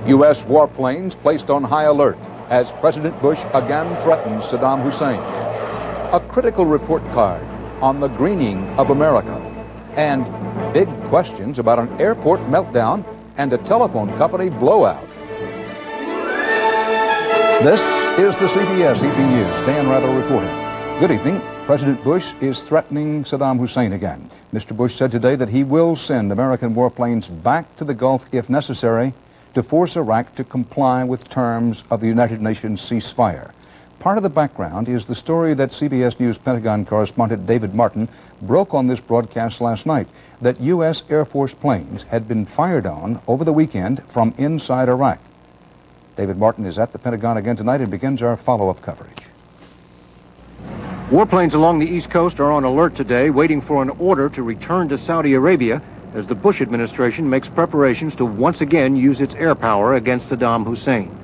U.S. warplanes placed on high alert as President Bush again threatens Saddam Hussein. A critical report card on the greening of America. And big questions about an airport meltdown and a telephone company blowout. This is the CBS Evening News. Dan Rather reporting. Good evening. President Bush is threatening Saddam Hussein again. Mr. Bush said today that he will send American warplanes back to the Gulf if necessary to force Iraq to comply with terms of the United Nations ceasefire. Part of the background is the story that CBS News Pentagon correspondent David Martin broke on this broadcast last night, that U.S. Air Force planes had been fired on over the weekend from inside Iraq. David Martin is at the Pentagon again tonight and begins our follow-up coverage. Warplanes along the East Coast are on alert today, waiting for an order to return to Saudi Arabia as the Bush administration makes preparations to once again use its air power against Saddam Hussein.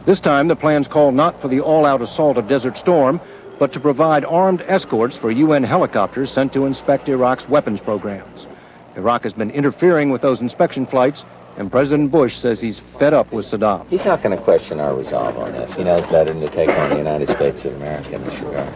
This time, the plans call not for the all-out assault of Desert Storm, but to provide armed escorts for UN helicopters sent to inspect Iraq's weapons programs. Iraq has been interfering with those inspection flights, and President Bush says he's fed up with Saddam. He's not going to question our resolve on this. He knows better than to take on the United States of America in this regard.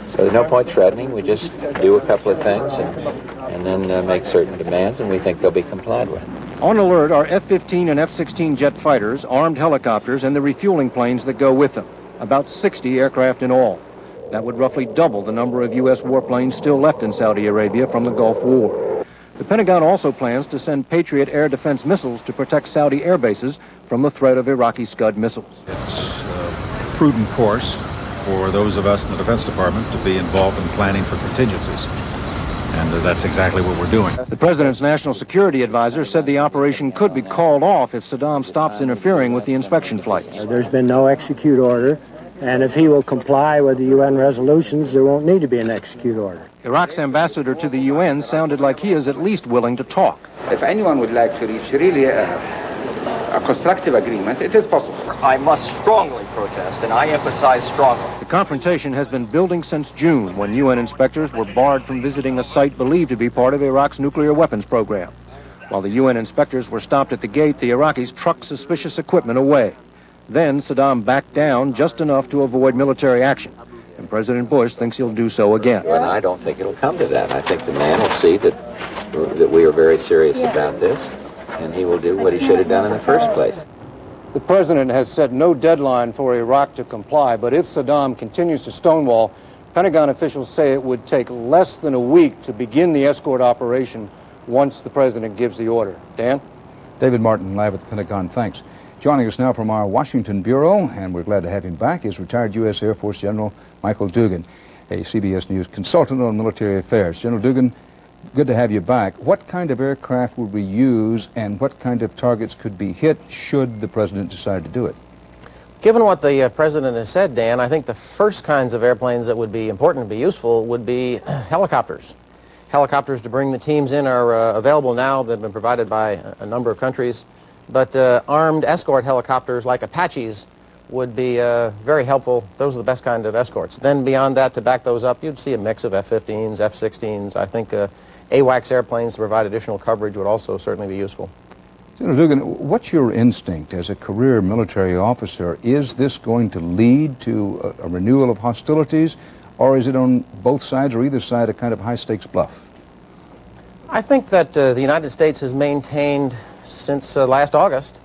So there's no point threatening. We just do a couple of things and then make certain demands, and we think they'll be complied with. On alert are F-15 and F-16 jet fighters, armed helicopters, and the refueling planes that go with them. About 60 aircraft in all. That would roughly double the number of U.S. warplanes still left in Saudi Arabia from the Gulf War. The Pentagon also plans to send Patriot air defense missiles to protect Saudi air bases from the threat of Iraqi Scud missiles. It's a prudent course for those of us in the Defense Department to be involved in planning for contingencies. And that's exactly what we're doing. The president's national security advisor said the operation could be called off if Saddam stops interfering with the inspection flights. There's been no execute order, and if he will comply with the UN resolutions, there won't need to be an execute order. Iraq's ambassador to the UN sounded like he is at least willing to talk. If anyone would like to reach really a constructive agreement, it is possible. I must strongly protest, and I emphasize strongly. The confrontation has been building since June, when UN inspectors were barred from visiting a site believed to be part of Iraq's nuclear weapons program. While the UN inspectors were stopped at the gate, the Iraqis trucked suspicious equipment away. Then Saddam backed down just enough to avoid military action, and President Bush thinks he'll do so again. And I don't think it'll come to that. I think the man will see that we are very serious about this, and he will do what he should have done in the first place. The president has set no deadline for Iraq to comply, but if Saddam continues to stonewall, Pentagon officials say it would take less than a week to begin the escort operation once the president gives the order. Dan? David Martin, live at the Pentagon. Thanks. Joining us now from our Washington Bureau, and we're glad to have him back, is retired U.S. Air Force General Michael Dugan, a CBS News consultant on military affairs. General Dugan, good to have you back. What kind of aircraft would we use, and what kind of targets could be hit should the president decide to do it? Given what the president has said, Dan, I think the first kinds of airplanes that would be important and be useful would be helicopters. Helicopters to bring the teams in are available now. They've been provided by a number of countries. But armed escort helicopters like Apaches would be very helpful. Those are the best kind of escorts. Then beyond that, to back those up, you'd see a mix of F-15s, F-16s. I think AWACS airplanes to provide additional coverage would also certainly be useful. General Dugan, what's your instinct as a career military officer? Is this going to lead to a renewal of hostilities, or is it on both sides or either side a kind of high-stakes bluff? I think that the United States has maintained since last August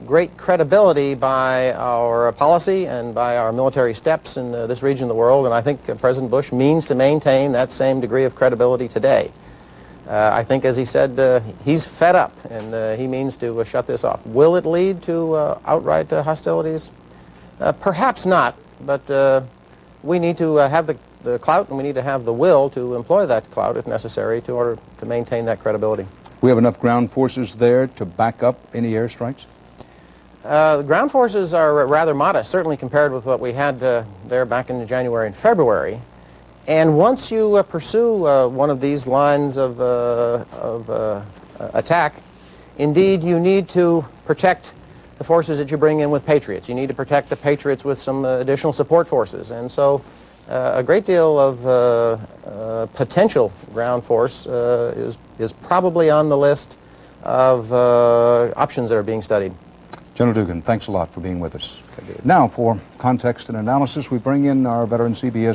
great credibility by our policy and by our military steps in this region of the world, and I think President Bush means to maintain that same degree of credibility today. I think, as he said, he's fed up, and he means to shut this off. Will it lead to outright hostilities? Perhaps not, but we need to have the clout, and we need to have the will to employ that clout, if necessary, in order to maintain that credibility. We have enough ground forces there to back up any airstrikes? The ground forces are rather modest, certainly compared with what we had there back in January and February. And once you pursue one of these lines of attack, indeed you need to protect the forces that you bring in with Patriots. You need to protect the Patriots with some additional support forces. And so a great deal of potential ground force is probably on the list of options that are being studied. General Dugan, thanks a lot for being with us. Now, for context and analysis, we bring in our veteran CBS